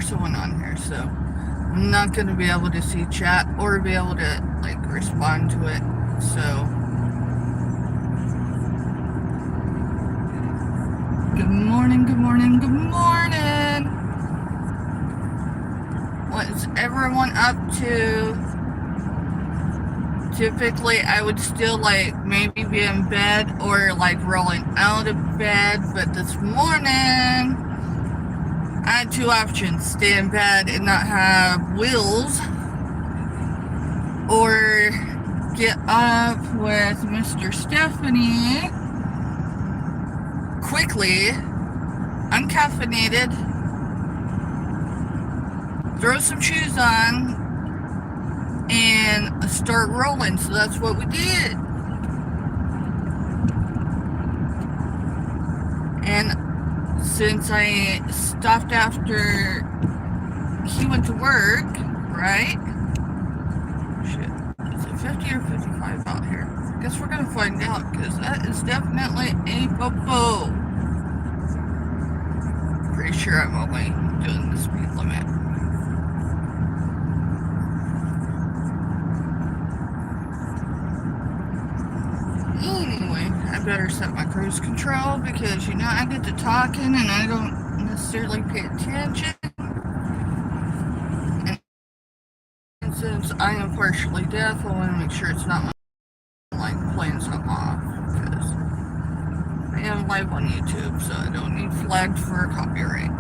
someone on here, so I'm not going to be able to see chat or be able to, like, respond to it, so. Good morning, good morning, good morning. What's everyone up to? Typically, I would still, like, maybe be in bed or, like, rolling out of bed, but this morning, I had two options: stay in bed and not have wheels, or get up with Mr. Stephanie quickly, uncaffeinated, throw some shoes on, and start rolling. So that's what we did. And since I stopped after he went to work, right? Shit, is it 50 or 55 out here? I guess we're gonna find out, because that is definitely a popo. Pretty sure I'm only doing the speed limit. Anyway, I better set my cruise control, because, you know, I get to talking and I don't necessarily pay attention. And since I am partially deaf, I want to make sure it's not like playing something off, because I am live on YouTube, so I don't need flagged for copyright.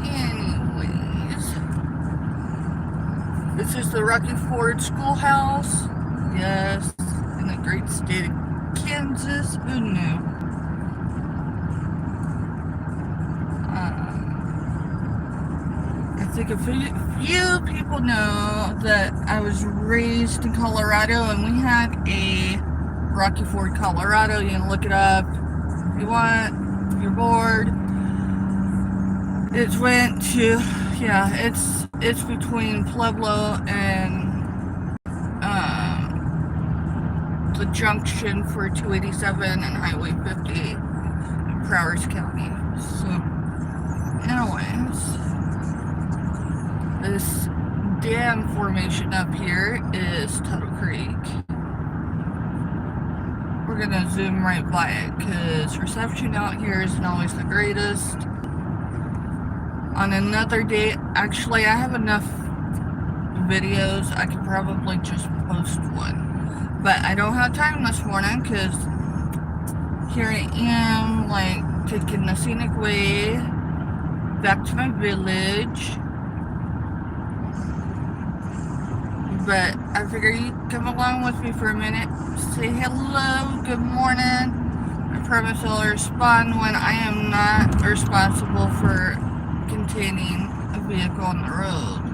Anyways, this is the Rocky Ford Schoolhouse. Yes, in the great state of Kansas. Who knew? I think a few people know that I was raised in Colorado, and we had a Rocky Ford, Colorado. You can look it up if you want, if you're bored. It went to, yeah, it's between Pueblo and the junction for 287 and Highway 50 in Prowers County. So, anyways, this dam formation up here is Tuttle Creek. We're gonna zoom right by it, because reception out here isn't always the greatest. On another day, actually, I have enough videos, I could probably just post one. But I don't have time this morning, because here I am, like, taking the scenic way back to my village. But I figure you come along with me for a minute, say hello, good morning. I promise I'll respond when I am not responsible for containing a vehicle on the road.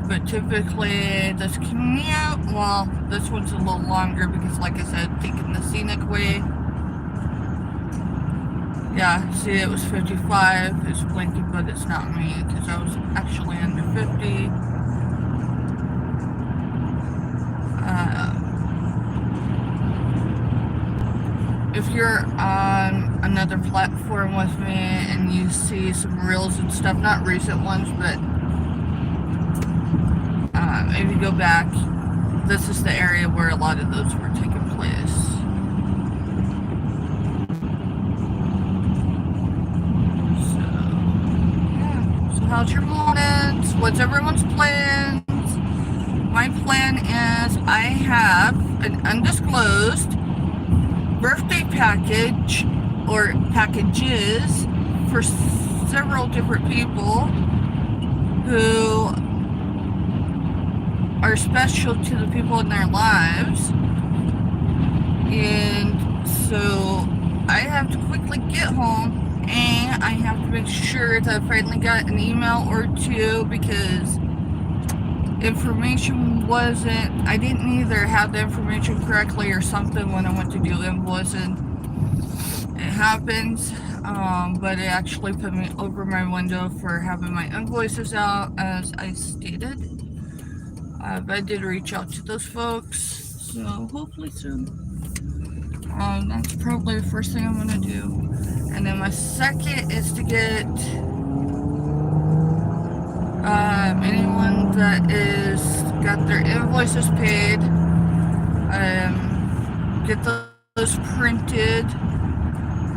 But typically this commute, well, this one's a little longer because, like I said, taking the scenic way. Yeah, see, it was 55. It's blinking, but it's not me, because I was actually under 50. If you're on another platform with me and you see some reels and stuff, not recent ones, but if you go back, this is the area where a lot of those were taking place. So, yeah. So how's your mornings? What's everyone's plans? My plan is I have an undisclosed birthday package or packages for several different people who are special to the people in their lives, and so I have to quickly get home, and I have to make sure that I finally got an email or two, because information wasn't, I didn't either have the information correctly or something when I went to do invoicing. It happens, but it actually put me over my window for having my invoices out, as I stated. I did reach out to those folks, so hopefully soon. That's probably the first thing I'm gonna do. And then my second is to get anyone that is got their invoices paid, get those printed,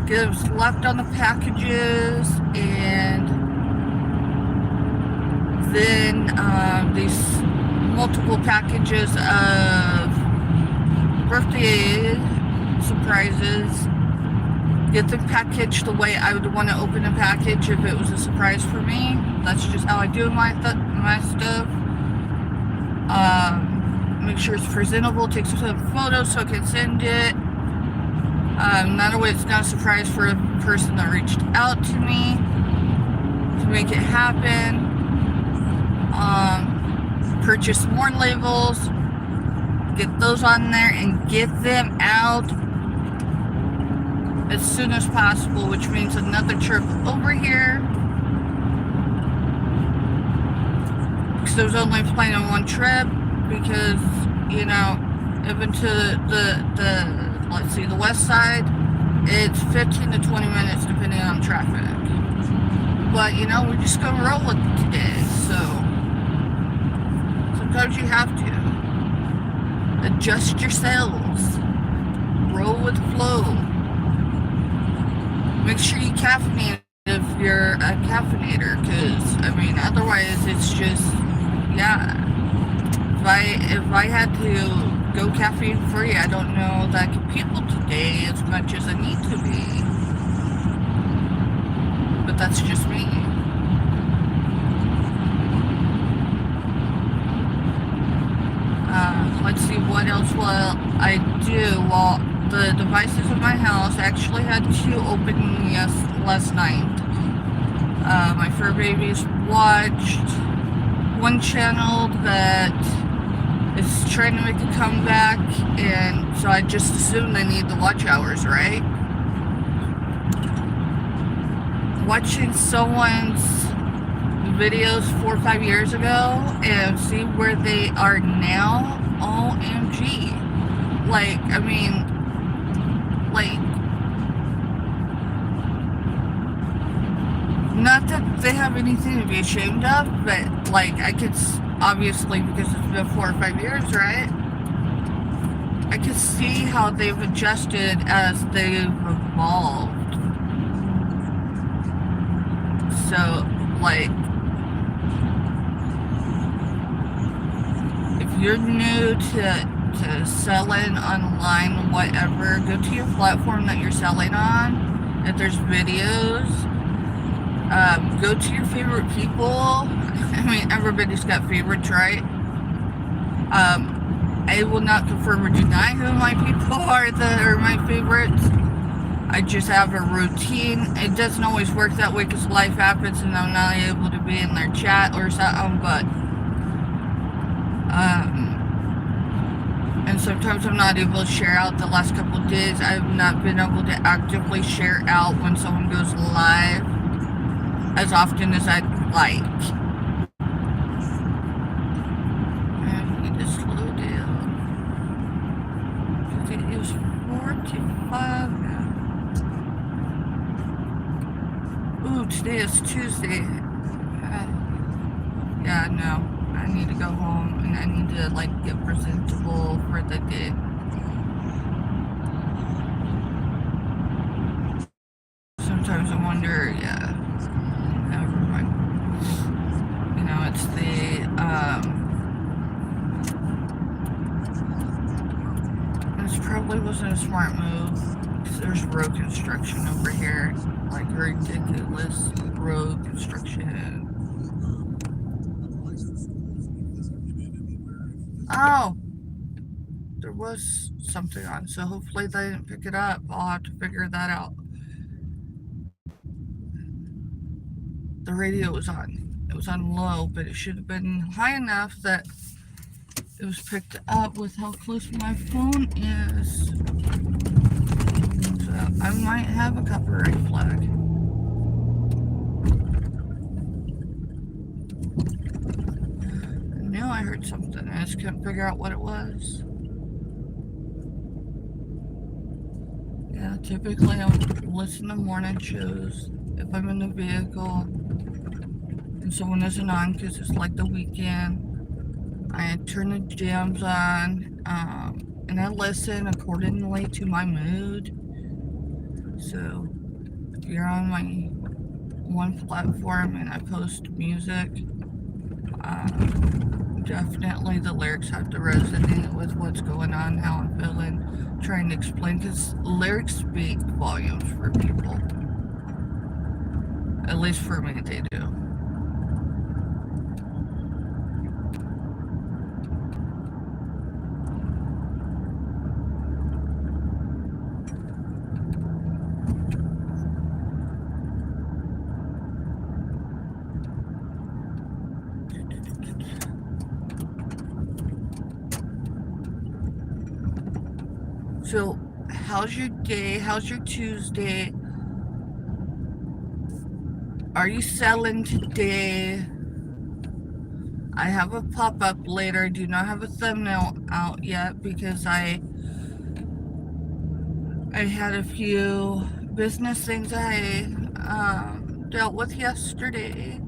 get them slapped on the packages, and then these multiple packages of birthday surprises, get them packaged the way I would want to open a package if it was a surprise for me. That's just how I do my stuff. Make sure it's presentable, take some photos so I can send it. That way it's not a surprise for a person that reached out to me to make it happen. Purchase more labels, get those on there, and get them out as soon as possible, which means another trip over here, because I was only planning one trip, because, you know, even to the let's see, the west side, it's 15 to 20 minutes depending on traffic. But, you know, we're just gonna roll with it today, so sometimes you have to adjust yourselves, roll with the flow. Make sure you caffeinate if you're a caffeinator, because, I mean, otherwise it's just, yeah. If I had to go caffeine free, I don't know that I can people today as much as I need to be. But that's just me. Let's see what else will I do. Well, the devices in my house, I actually had 2 open last night. My fur babies watched one channel that is trying to make a comeback, and so I just assumed they need the watch hours, right? Watching someone's videos 4 or 5 years ago and see where they are now, OMG. Like, I mean, like, not that they have anything to be ashamed of, but, like, I could, obviously, because it's been 4 or 5 years, right? I could see how they've adjusted as they've evolved. So, like, if you're new to selling online, whatever, go to your platform that you're selling on. If there's videos, go to your favorite people. I mean, everybody's got favorites, right? I will not confirm or deny who my people are that are my favorites. I just have a routine. It doesn't always work that way because life happens and I'm not able to be in their chat or something, but and sometimes I'm not able to share out. The last couple of days I've not been able to actively share out when someone goes live as often as I'd like. And we need to slow down. It was 45 now. Ooh, today is Tuesday. Yeah, no. I need to go home and I need to, like, get presentable for the day. Sometimes I wonder, yeah. Never mind. You know, it's this probably wasn't a smart move, because there's road construction over here. Like, ridiculous road construction. Oh! There was something on, so hopefully they didn't pick it up. I'll have to figure that out. The radio was on. It was on low, but it should have been high enough that it was picked up with how close my phone is. So I might have a copyright flag. I know I heard something. I just couldn't figure out what it was. Yeah, typically I'll listen to morning shows if I'm in the vehicle and someone isn't on because it's like the weekend. I turn the jams on, and I listen accordingly to my mood. So if you're on my one platform and I post music, definitely the lyrics have to resonate with what's going on, how I'm feeling, trying to explain, because lyrics speak volumes for people. At least for me, they do. So, how's your day? How's your Tuesday? Are you selling today? I have a pop-up later. I do not have a thumbnail out yet because I had a few business things I dealt with yesterday.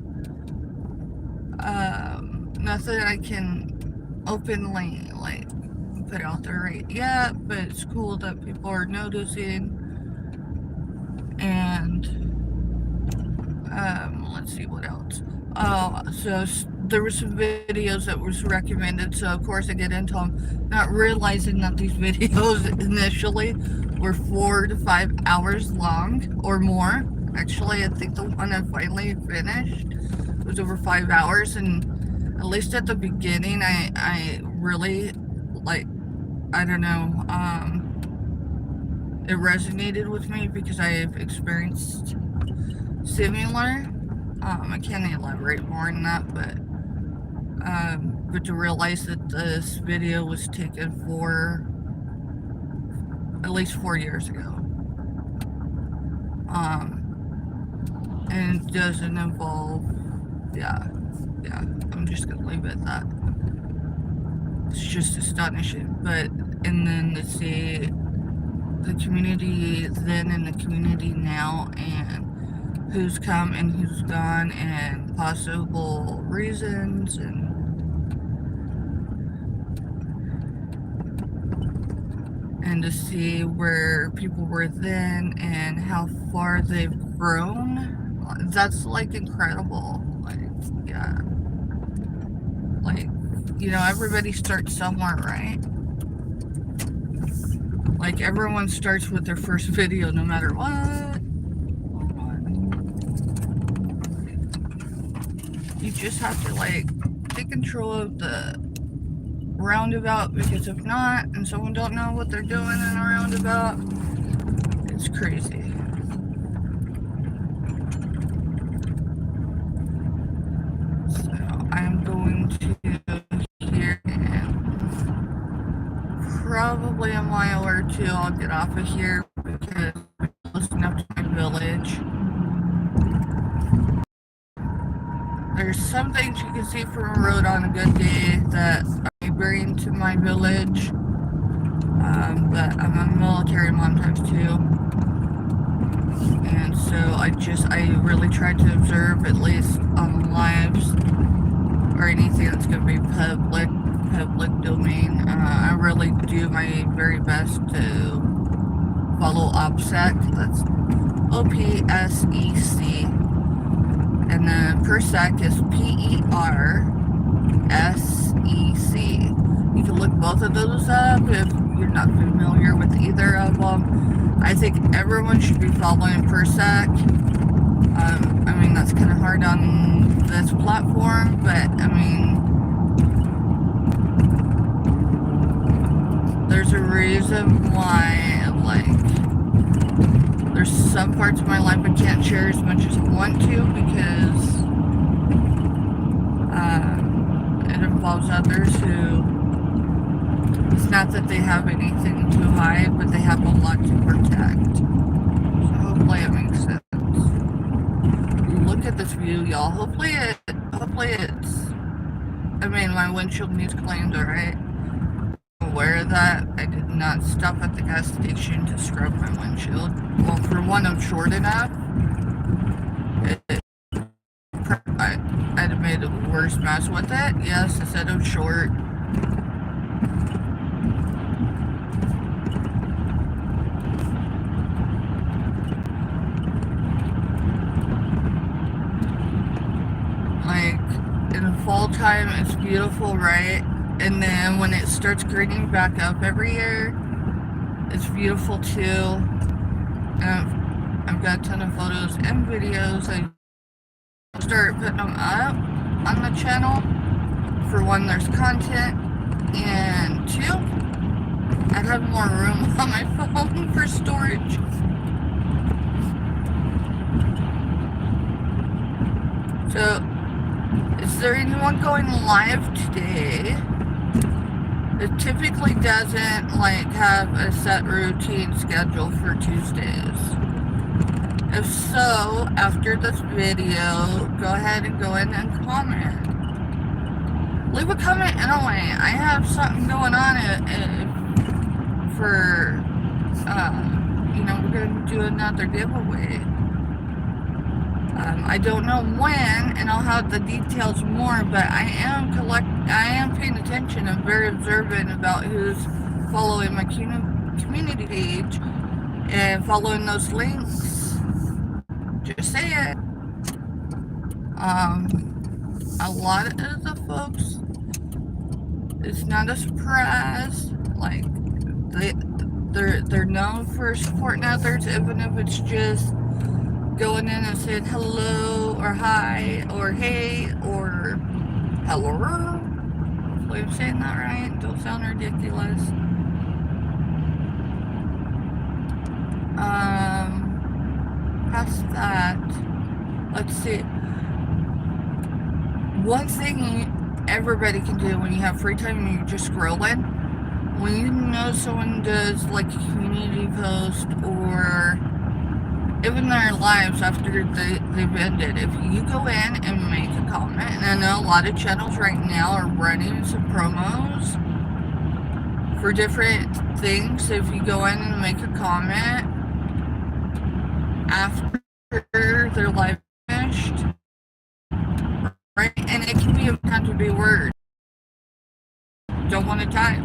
Nothing I can openly put out there right yet, but it's cool that people are noticing. And let's see what else. Oh, so there were some videos that was recommended, so of course I get into them, not realizing that these videos initially were 4 to 5 hours long or more. Actually, I think the one I finally finished was over 5 hours, and at least at the beginning, I really, I don't know, it resonated with me because I've experienced similar. I can't elaborate more on that, but to realize that this video was taken for at least 4 years ago, and it doesn't involve, yeah, I'm just gonna leave it at that. It's just astonishing. But and then to see the community then and the community now, and who's come and who's gone, and possible reasons, and to see where people were then and how far they've grown, that's incredible. Yeah, everybody starts somewhere, right? Everyone starts with their first video, no matter what. You just have to take control of the roundabout, because if not, and someone don't know what they're doing in a roundabout, it's crazy. So I'm going to here, and probably a mile or two I'll get off of here because I'm close enough to my village. There's some things you can see from a road on a good day that are neighboring to my village, but I'm a military mom times 2, and so I really try to observe, at least on the lives or anything that's going to be public domain. I really do my very best to follow OPSEC. That's OPSEC. And then PERSEC is PERSEC. You can look both of those up if you're not familiar with either of them. I think everyone should be following PERSEC. I mean, that's kind of hard on this platform, but I mean, there's a reason why, there's some parts of my life I can't share as much as I want to, because it involves others who, it's not that they have anything to hide, but they have a lot to protect. So hopefully it makes sense. Look at this view, y'all. Hopefully it's my windshield needs cleaned, alright? I'm aware of that. I did not stop at the gas station to scrub my windshield. Well, for one, I'm short enough. I'd have made a worse mess with it. Yes, I said I'm short. Like, in the fall time, it's beautiful, right? And then when it starts greening back up every year, it's beautiful too. And I've got a ton of photos and videos. I start putting them up on the channel. For one, there's content, and two, I'd have more room on my phone for storage. So, is there anyone going live today? It typically doesn't like have a set routine schedule for Tuesdays. If so, after this video, go ahead and go in and comment. Leave a comment anyway. I have something going on for, we're going to do another giveaway. I don't know when, and I'll have the details more, but I am paying attention. I'm very observant about who's following my community page and following those links. Just say it. A lot of the folks, it's not a surprise. Like, they're known for supporting others, even if it's just going in and saying hello or hi or hey or hello. Hopefully I'm saying that right. Don't sound ridiculous. Past that, let's see. One thing everybody can do when you have free time and you're just scrolling, when you know someone does like a community post or even their lives after they've ended, if you go in and make a comment, and I know a lot of channels right now are running some promos for different things. So if you go in and make a comment after their live finished, right, and it can be a time to be word. Don't want to type.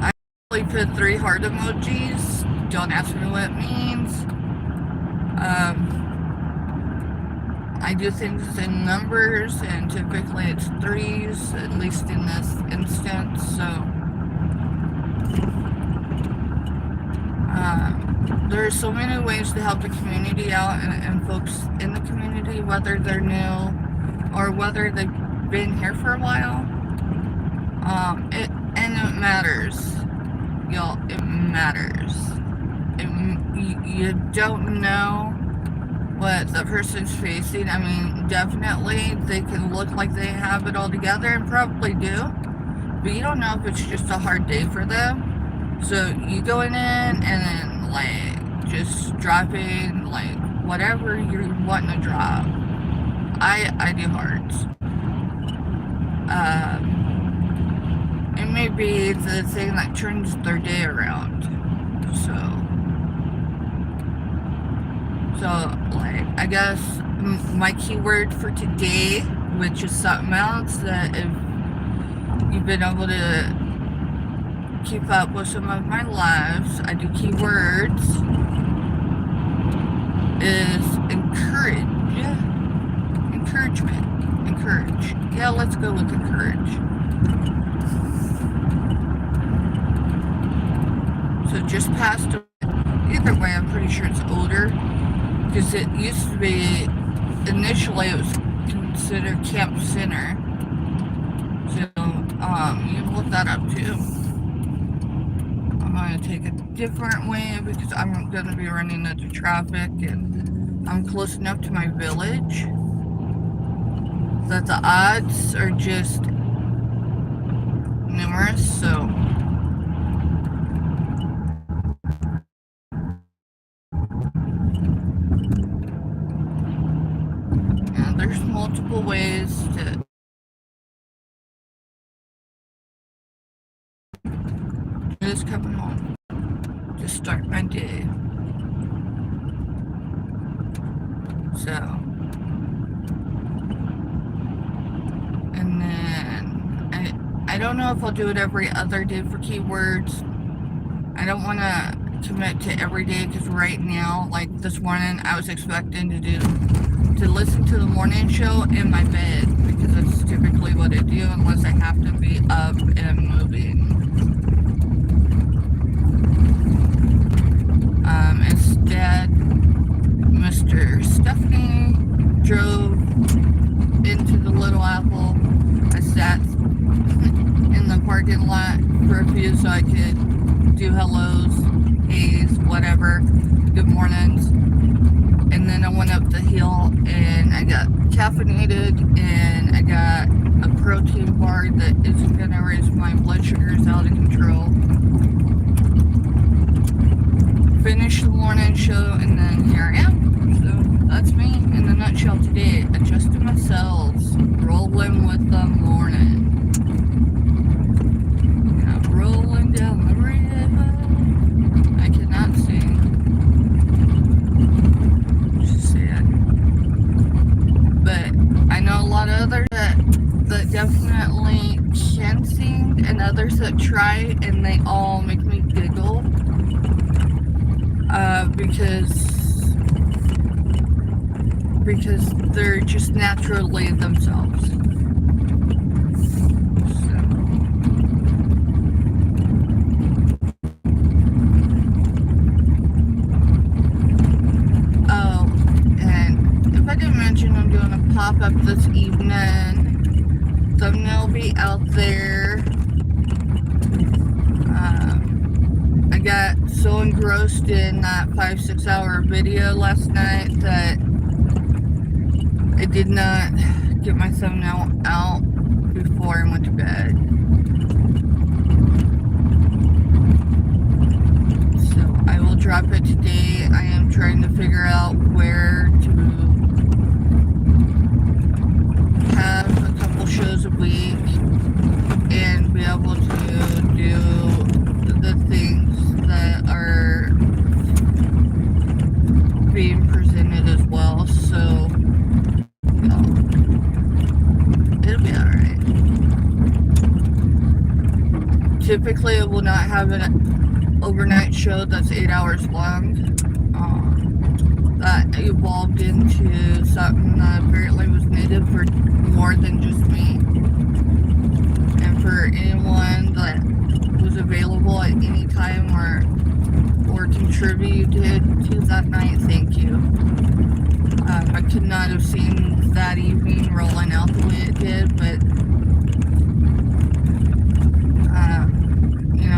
I only put 3 heart emojis. Don't ask me what it means. I do things in numbers, and typically it's 3s, at least in this instance. So there's so many ways to help the community out and folks in the community, whether they're new or whether they've been here for a while. It matters, y'all. It matters. You don't know what the person's facing. I mean, definitely they can look like they have it all together, and probably do, but you don't know if it's just a hard day for them. So you going in and then like just dropping like whatever you're wanting to drop. I do hearts. It may be the thing that turns their day around. So like, I guess my keyword for today, which is something else that if you've been able to keep up with some of my lives, I do keywords, is encouragement. Encourage. Yeah, let's go with encourage. So just passed. Either way, I'm pretty sure it's older, because it used to be, initially it was considered Camp Center. So you can look that up too. I'm going to take a different way because I'm going to be running into traffic, and I'm close enough to my village that the odds are just numerous. So there's multiple ways to coming home to start my day. So, and then I don't know if I'll do it every other day for keywords. I don't want to commit to every day because right now, like this morning, I was expecting to listen to the morning show in my bed because that's typically what I do unless I have to be up and moving. Instead, Mr. Stephanie drove into the Little Apple. I sat in the parking lot for a few so I could do hellos, heys, whatever, good mornings. And then I went up the hill and I got caffeinated and I got a protein bar that isn't going to raise my blood sugars out of control. Finished the morning show and then here I am. So that's me in a nutshell today. Adjusting my cells, rolling with the morning. Rolling down the river. I cannot sing. Just sad. But I know a lot of others that definitely can sing and others that try and they all make me giggle. Because they're just naturally themselves. I'm doing a pop-up this evening. Thumbnail will be out there. I got so engrossed in that 5-6 hour video last night that I did not get my thumbnail out before I went to bed. So I will drop it today. I am trying to figure out where to have a couple shows a week and be able to do the things that are being presented as well. So it'll be alright. Typically I will not have an overnight show that's 8 hours long. That evolved into something that apparently was needed for more than just me. And for anyone that was available at any time or contributed to that night, thank you. I could not have seen that evening rolling out the way it did, but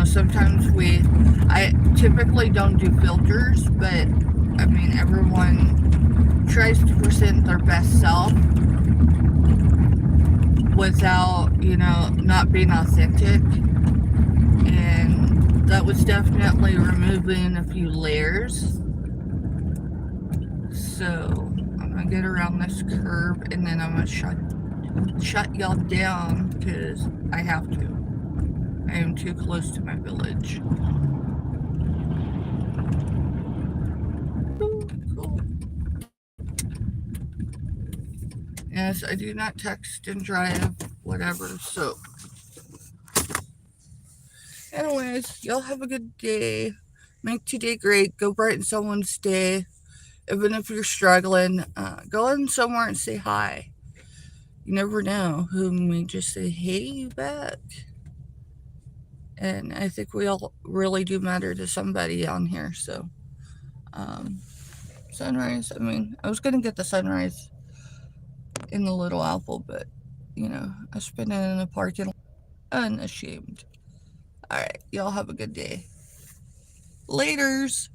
sometimes I typically don't do filters, but I mean, everyone tries to present their best self without, not being authentic. And that was definitely removing a few layers. So I'm gonna get around this curve and then I'm gonna shut y'all down because I have to. I am too close to my village. Cool. Yes, I do not text and drive, whatever, so. Anyways, y'all have a good day. Make today great. Go brighten someone's day. Even if you're struggling, go in somewhere and say hi. You never know who may just say, hey, you back. And I think we all really do matter to somebody on here, so. Sunrise, I was going to get the sunrise in the Little Apple, but, I spent it in the parking lot. Unashamed. Alright, y'all have a good day. Laters.